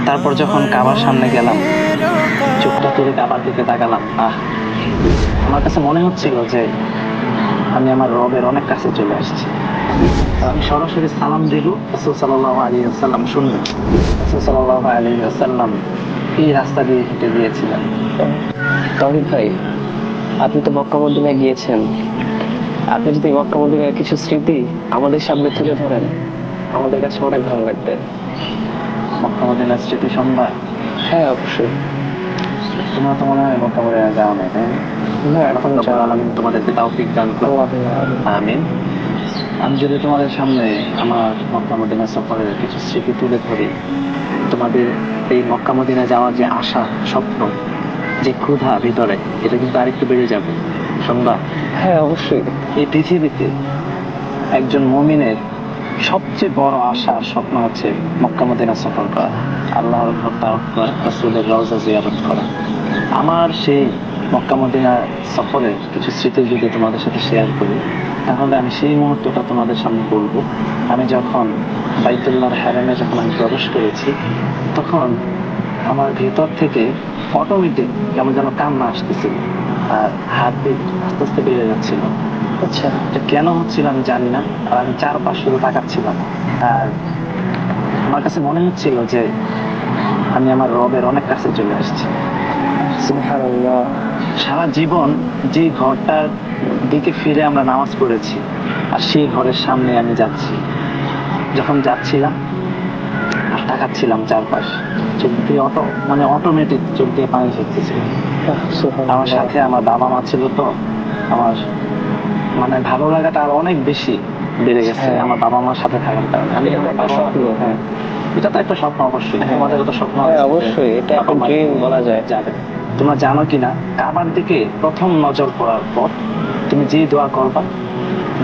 তারপর যখন কাবার সামনে গেলাম, চোখটা তুলে কাবার দিকে তাকালাম, আমার কাছে মনে হচ্ছিল যে আমি আমার রবের অনেক কাছে চলে আসছি। আমি সরাসরি সালাম দিব, রাসূল সাল্লাল্লাহু আলাইহি ওয়াসাল্লাম শুনবেন। রাসূল সাল্লাল্লাহু আলাইহি ওয়াসাল্লাম এই রাস্তা দিয়ে হেঁটে গিয়েছিলেন। তাওহীদ ভাই, আপনি তো মক্কা মদিনায় গিয়েছেন। আপনি যদি মক্কা মদিনার কিছু স্মৃতি আমাদের সামনে তুলে ধরেন, আমাদের কাছে অনেক ভালো লাগবে। মক্কা মদিনার স্মৃতি সম্ভার। হ্যাঁ, অবশ্যই। তোমরা তো মনে হয় মক্কা মদিনা যাও না, তাই না? না, এখন রব্বুল আলামিন তোমাদেরকে তাওফিক দান করুন। আমিন। আমি যদি তোমাদের সামনে আমার মক্কা মদিনা সফরের কিছু স্মৃতি তুলে ধরি, তোমাদের এই মক্কা মদিনা যাওয়ার যে আশা, স্বপ্ন, যে ক্ষুধা ভিতরে, এটা কিন্তু আরেকটু বেড়ে যাবে। শুনবা? হ্যাঁ, অবশ্যই। এই পৃথিবীতে একজন মুমিনের সবচেয়ে বড় আশা আর স্বপ্ন হচ্ছে মক্কা মদিনা সফর করা, আল্লাহর ঘর তাওয়াফ করা, রাসূলের রওজা জিয়ারত করা। আমার সেই মক্কা মদিনা সফরের কিছু স্মৃতি যদি তোমাদের সাথে শেয়ার করি, তাহলে আমি সেই মুহূর্তটা তোমাদের সামনে বলবো। আমি যখন বাইতুল্লাহর হারামে যখন আমি প্রবেশ করেছি, তখন আমার ভেতর থেকে অটোমেটিক কেমন যেন কান্না আসতেছিল, আর হাত বিট আস্তে আস্তে বেড়ে যাচ্ছিল। আচ্ছা। এটা কেন হচ্ছিল আমি জানি না, আর আমি চারপাশ শুধু তাকাচ্ছিলাম, আর আমার কাছে মনে হচ্ছিল যে আমি আমার রবের অনেক কাছে চলে আসছি। সুবহানাল্লাহ। সারা জীবন যে ঘরটার দিকে ফিরে আমরা নামাজ পড়েছি, আর সেই ঘরের সামনে আমি যাচ্ছি। যখন যাচ্ছিলাম আর তাকাচ্ছিলাম চারপাশ, চোখ দিয়ে অটোমেটিক চোখ দিয়ে পানি ঝরতেছিল। আমার সাথে আমার বাবা মা ছিল, তো আমার ভালো লাগাটা আর অনেক বেশি বেড়ে গেছে আমার বাবা মার সাথে থাকার কারণে। আমি হ্যাঁ, এটা তো একটা স্বপ্ন, অবশ্যই তোমাদেরও তো স্বপ্ন আছে। অবশ্যই, এটা একটা ড্রিম বলা যায়। যাবে। তোমরা জানো কিনা, কাবার দিকে প্রথম নজর পড়ার পর তুমি যে দোয়া করবা,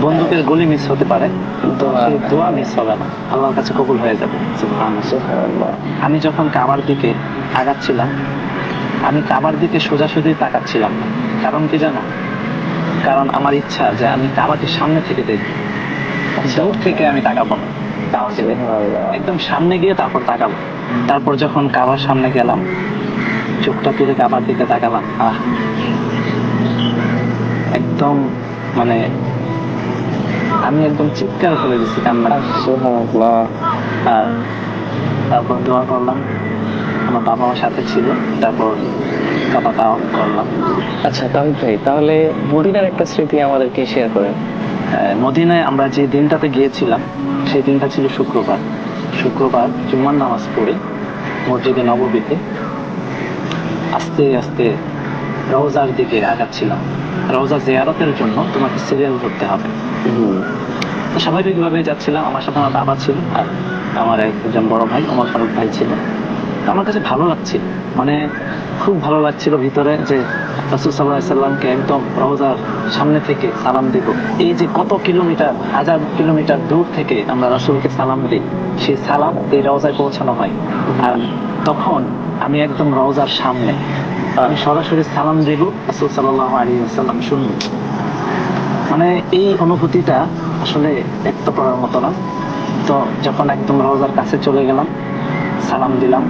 বন্দুকের গুলি মিস হতে পারে, কিন্তু সেই দোয়া মিস হবে না, আল্লাহর কাছে কবুল হয়ে যাবে। সুবহানাল্লাহ। আমি যখন কাবার দিকে আগাচ্ছিলাম, আমি কাবার দিকে সোজাসুজি তাকাচ্ছিলাম না। কারণ কি জানো? কারণ আমার ইচ্ছা যে আমি কাবাকে সামনে থেকে দেখি, দূর থেকে আমি তাকাবো না, একদম সামনে গিয়ে তারপর তাকাবো। তারপর যখন কাবার সামনে গেলাম, চোখটা তুলে কাবার দিকে তাকালাম, একদম মানে আমি একদম চিৎকার করে দিচ্ছি কান্না। সুবহানাল্লাহ। আর তারপর দোয়া করলাম, আমার বাবা আমার সাথে ছিল, তারপর কাবা তাওয়াফ করলাম। আচ্ছা তাওহীদ ভাই, তাহলে মদিনার একটা স্মৃতি আমাদেরকে শেয়ার করেন। মদিনায় আমরা যে দিনটাতে গিয়েছিলাম, সেই দিনটা ছিল শুক্রবার। শুক্রবার জুম্মার নামাজ পড়ে মসজিদে নববীতে আস্তে আস্তে রওজার দিকে আগাচ্ছিলাম। রওজা জিয়ারতের জন্য তোমাকে সিরিয়াল ধরতে হবে। তো স্বাভাবিকভাবে যাচ্ছিলাম, আমার সাথে আমার বাবা ছিল, আর আমার একজন বড় ভাই ওমর ফারুক ভাই ছিল। তো আমার কাছে ভালো লাগছিল, খুব ভালো লাগছিল ভিতরে, যে রাসূল সাল্লাল্লাহু আলাইহি সাল্লামকে একদম রওজার সামনে থেকে সালাম দেব। এই যে কত কিলোমিটার, হাজার কিলোমিটার দূর থেকে আমরা রাসূলকে সালাম দিই, সেই সালাম এই রওজায় পৌঁছানো হয়। আর তখন আমি একদম রওজার সামনে, আমি সরাসরি সালাম দেব, রাসূল সাল্লাল্লাহু আলাইহি ওয়াসাল্লাম শুনবেন। এই অনুভূতিটা আসলে ব্যক্ত করার মতো না। তো যখন একদম রওজার কাছে চলে গেলাম, সালাম দিলাম,